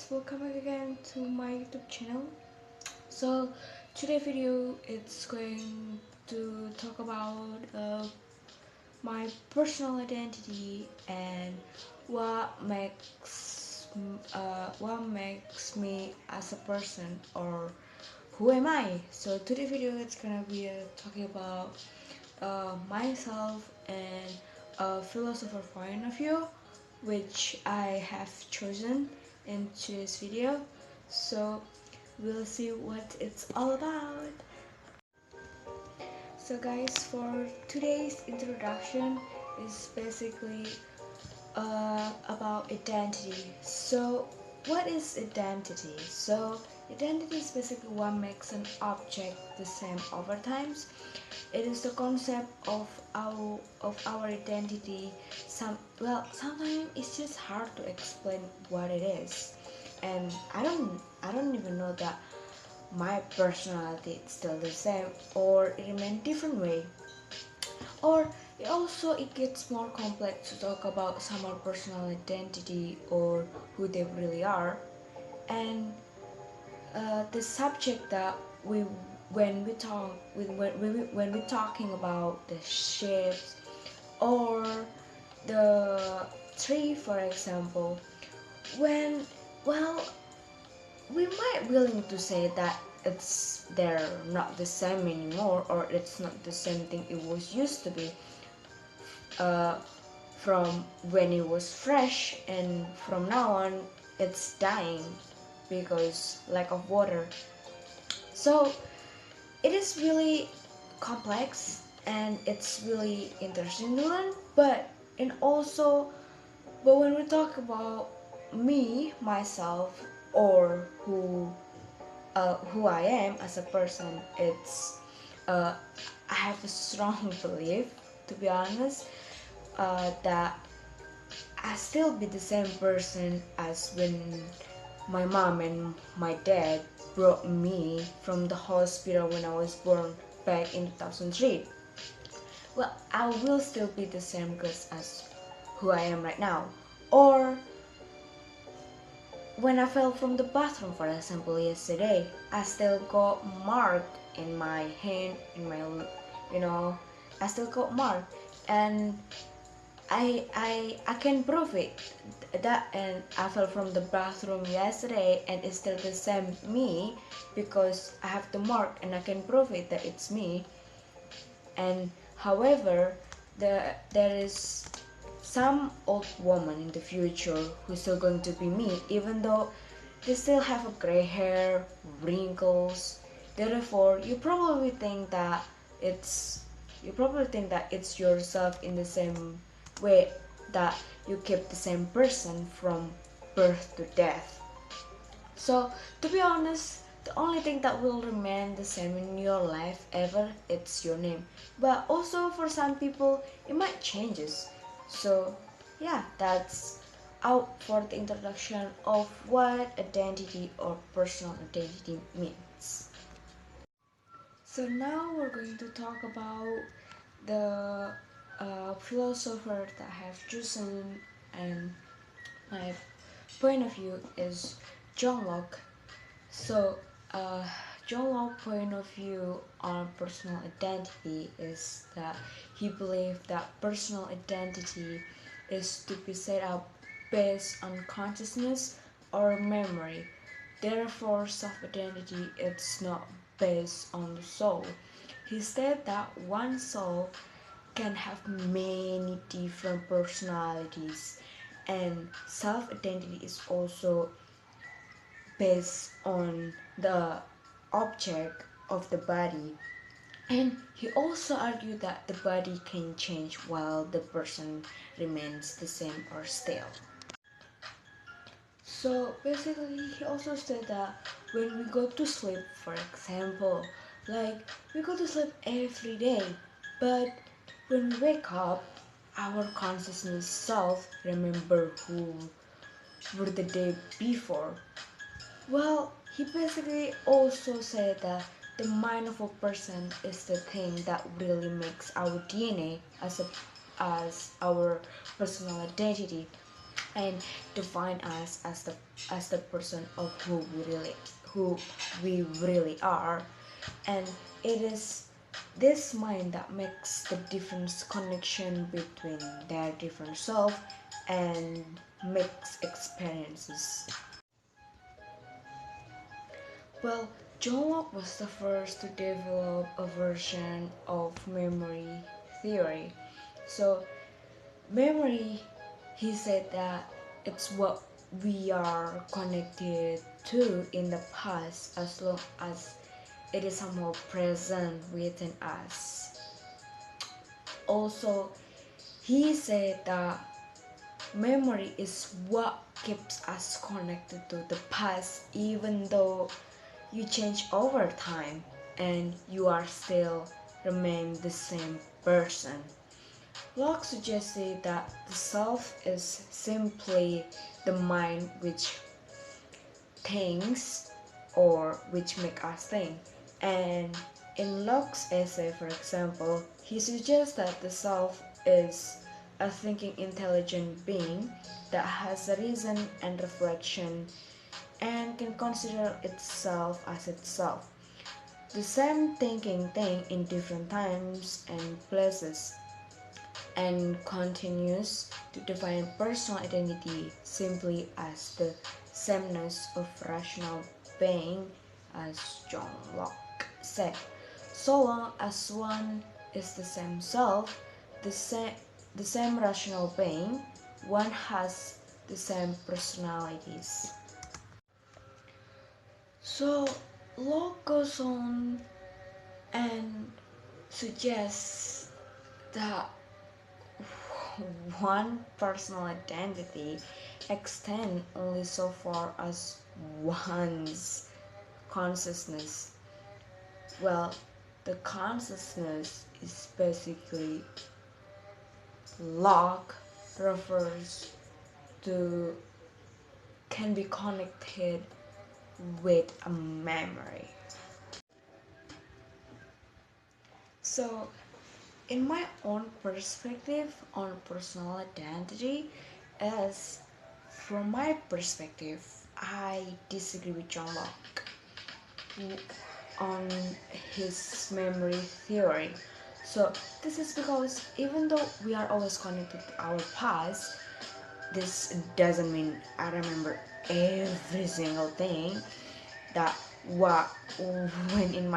guys, welcome back again to my YouTube channel. So today video it's going to talk about my personal identity and what makes me as a person, or who am I. So today video it's gonna be talking about myself and a philosopher point of view, which I have chosen in today's video. So we'll see what it's all about. So guys, for today's introduction is basically about identity. So what is identity? So identity is basically what makes an object the same over times. It is the concept of our identity. Sometimes it's just hard to explain what it is, and I don't even know that my personality is still the same or it remain different way. Or it gets more complex to talk about someone's personal identity or who they really are. And the subject that we when we talk when we're talking about the shapes or the tree, for example, when well we might willing to say that they're not the same anymore, or it's not the same thing it was used to be, uh, from when it was fresh, and from now on it's dying because lack of water. So it is really complex and it's really interesting to learn, but when we talk about me myself, or who I am as a person, it's I have a strong belief, to be honest, that I still be the same person as when my mom and my dad brought me from the hospital when I was born back in 2003. Well, I will still be the same girl as who I am right now. Or when I fell from the bathroom, for example, yesterday, I still got mark in my hand, you know, I still got mark, and I can prove it. That, and I fell from the bathroom yesterday, and it's still the same me because I have the mark, and I can prove it that it's me. And however, there is some old woman in the future who's still going to be me, even though they still have a gray hair, wrinkles. Therefore, it's you probably think that it's yourself in the same way that you keep the same person from birth to death. So, to be honest, the only thing that will remain the same in your life ever, it's your name. But also for some people, it might changes. So, yeah, that's out for the introduction of what identity or personal identity means. So now we're going to talk about the philosopher that I have chosen, and my point of view is John Locke. So, John Locke's point of view on personal identity is that he believed that personal identity is to be set up based on consciousness or memory. Therefore, self-identity is not based on the soul. He said that one soul can have many different personalities, and self-identity is also based on the object of the body. And he also argued that the body can change while the person remains the same or still. So basically, he also said that when we go to sleep, for example, like we go to sleep every day, but when we wake up, our consciousness self remember who were the day before. Well, he basically also said that the mind of a person is the thing that really makes our DNA as our personal identity. and define us as the person of who we really are. And it is this mind that makes the difference connection between their different self and mixed experiences. Well, John Locke was the first to develop a version of memory theory. So memory, he said that it's what we are connected to in the past as long as it is somehow present within us. Also, he said that memory is what keeps us connected to the past even though you change over time and you are still remain the same person. Locke suggested that the self is simply the mind which thinks or which make us think. And in Locke's essay, for example, he suggests that the self is a thinking intelligent being that has a reason and reflection and can consider itself as itself. The same thinking thing in different times and places, and continues to define personal identity simply as the sameness of rational being, as John Locke said. So long as one is the same self, the same rational being, one has the same personalities. So Locke goes on and suggests that one personal identity extends only so far as one's consciousness. Well, the consciousness is basically Locke refers to can be connected with a memory. So in my own perspective on personal identity, as from my perspective, I disagree with John Locke on his memory theory. So this is because even though we are always connected to our past, this doesn't mean I remember every single thing that what went in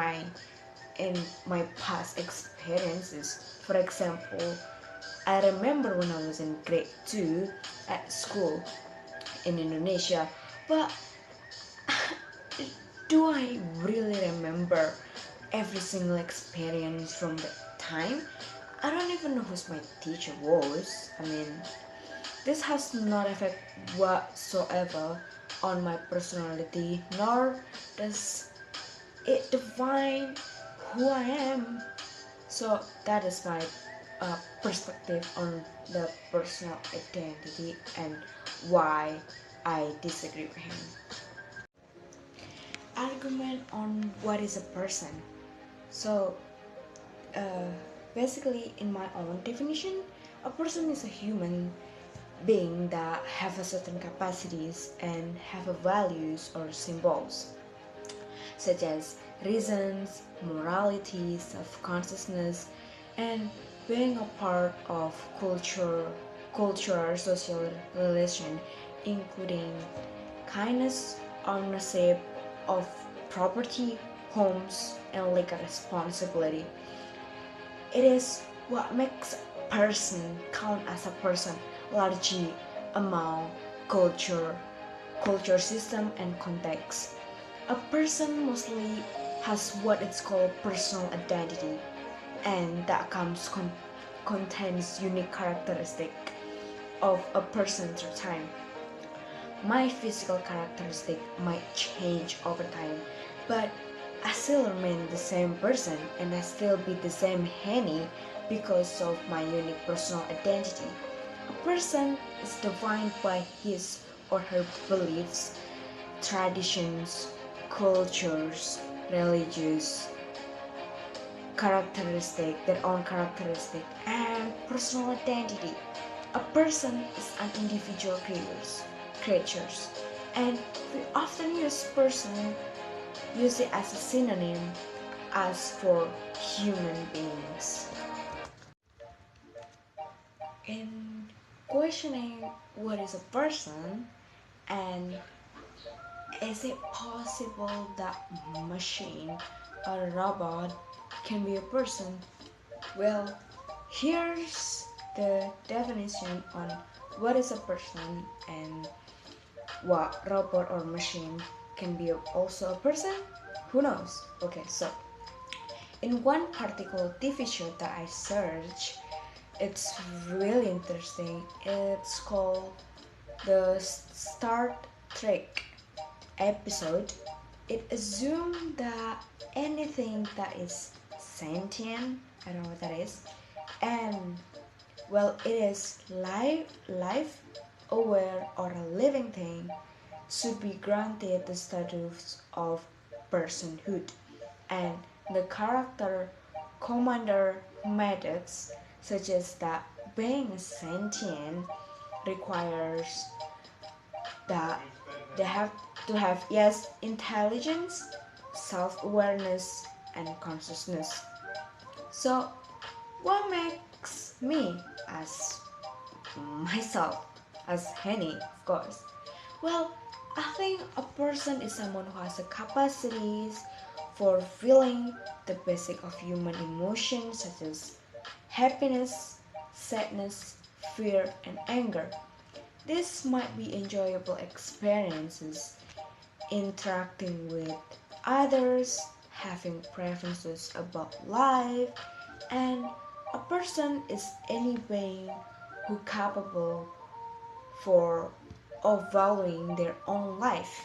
my past experiences. For example, I remember when I was in grade 2 at school in Indonesia, but do I really remember every single experience from that time? I don't even know who my teacher was. I mean, this has not effect whatsoever on my personality, nor does it define who I am. So that is my perspective on the personal identity and why I disagree with him. Argument on what is a person. So uh, basically, in my own definition, a person is a human being that have a certain capacities and have a values or symbols such as reasons, morality, self-consciousness, and being a part of cultural social relation, including kindness, ownership of property, homes, and legal responsibility. It is what makes a person count as a person largely among culture system and context. A person mostly has what it's called personal identity, and that contains unique characteristic of a person through time. My physical characteristic might change over time, but I still remain the same person and I still be the same Henny because of my unique personal identity. A person is defined by his or her beliefs, traditions, cultures, religious their own characteristic, and personal identity. a person is an individual creatures, and we often use it as a synonym as for human beings. In questioning what is a person and is it possible that machine or robot can be a person? Well, here's the definition on what is a person and what robot or machine can be also a person. Who knows? Okay, so in one particular TV show that I searched, it's really interesting. It's called the Star Trek episode. It assumed that anything that is sentient, I don't know what that is, and well, it is life aware or a living thing, should be granted the status of personhood, and the character Commander Maddox suggests that being sentient requires that they have to have, yes, intelligence, self-awareness, and consciousness. So what makes me as myself, as Henny, of course? Well, I think a person is someone who has the capacities for feeling the basic of human emotions such as happiness, sadness, fear, and anger. This might be enjoyable experiences, interacting with others, having preferences about life, and a person is any being who capable for of valuing their own life.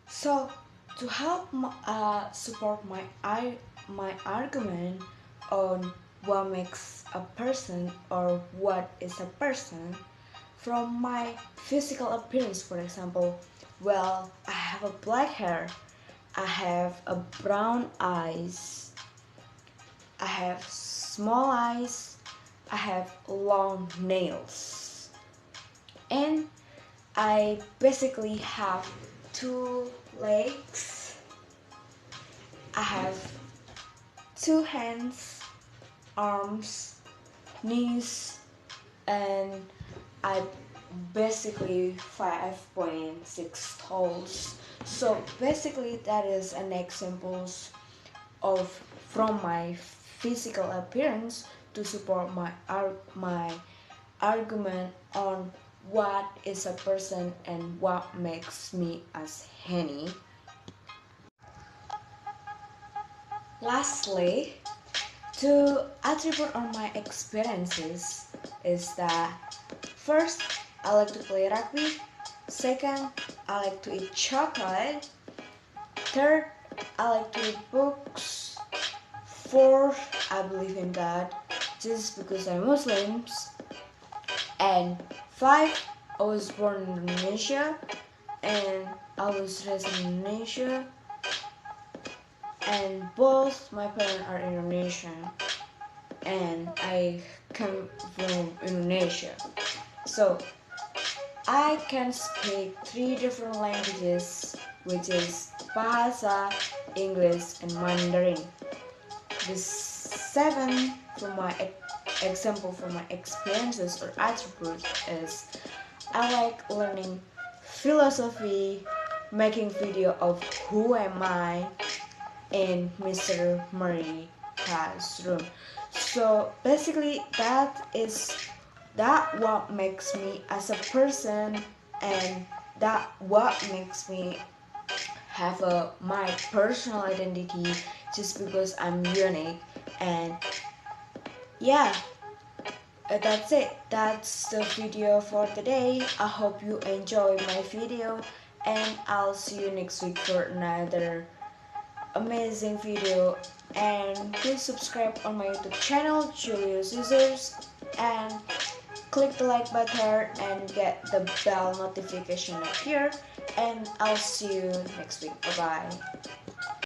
So to help support my argument on what makes a person or what is a person, from my physical appearance, for example, well, I have a black hair, I have a brown eyes, I have small eyes, I have long nails, and I basically have 2 legs, I have 2 hands, arms, knees, and I basically 5.6 tall. So basically that is an example of from my physical appearance to support my argument on what is a person and what makes me as Henny. Lastly, to attribute on my experiences is that first, I like to play rugby. Second, I like to eat chocolate. Third, I like to read books. Fourth, I believe in God just because I'm Muslims. And 5, I was born in Indonesia and I was raised in Indonesia, and both my parents are Indonesian and I come from Indonesia. So I can speak 3 different languages, which is Bahasa, English, and Mandarin. The 7 from my example from my experiences or attributes is I like learning philosophy, making video of who am I in Mr. Murray classroom. So basically that what makes me as a person, and that what makes me have my personal identity just because I'm unique. And yeah, that's it. That's the video for today. I hope you enjoy my video, and I'll see you next week for another amazing video. And please subscribe on my YouTube channel, Julius Users, and click the like button and get the bell notification up here. And I'll see you next week. Bye bye.